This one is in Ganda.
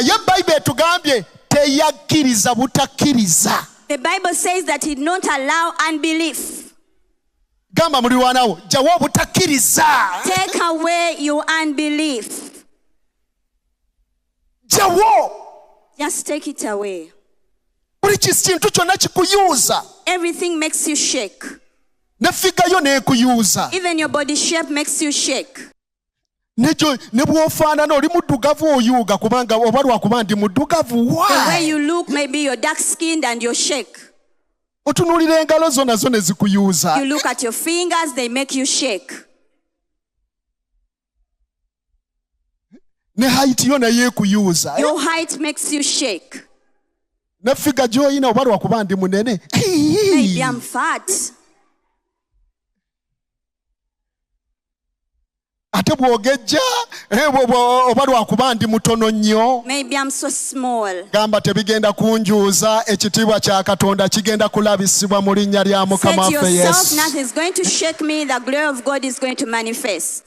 naye Bible etugambye teyakkiriza butakiriza. The Bible says that he did not allow unbelief. Gamba muliraanwo jaawo obutakkiriza. Take away your unbelief. Jaawo. Just take it away. Buli kintu kyonna kikuyuuza. Everything makes you shake. Ne figure yo neekuyuuza. Even your body shape makes you shake. Ne bw'ofaanana oli muddugavu oyuuga kubanga oba lwakuba ndi muddugavu. The way you look, maybe you're dark skinned and you're shake. Otunuulira engalo zo nazo ne zikuyuuza. You look at your fingers, they make you shake. Ne height yo naye ekuyuuza. Your height makes you shake. Ne figure gy'oyina oba lwakuba ndi munene. Maybe I'm fat. Ate bw'ogejja oba lwakuba ndi mutono nnyo. Maybe I'm so small. Gamba tebigenda kunjuuza, ekitiibwa kya Katonda kigenda kulabisibwa mu linnya lya Mukama waffe Yesu. Nothing is going to shake me. The glory of God is going to manifest.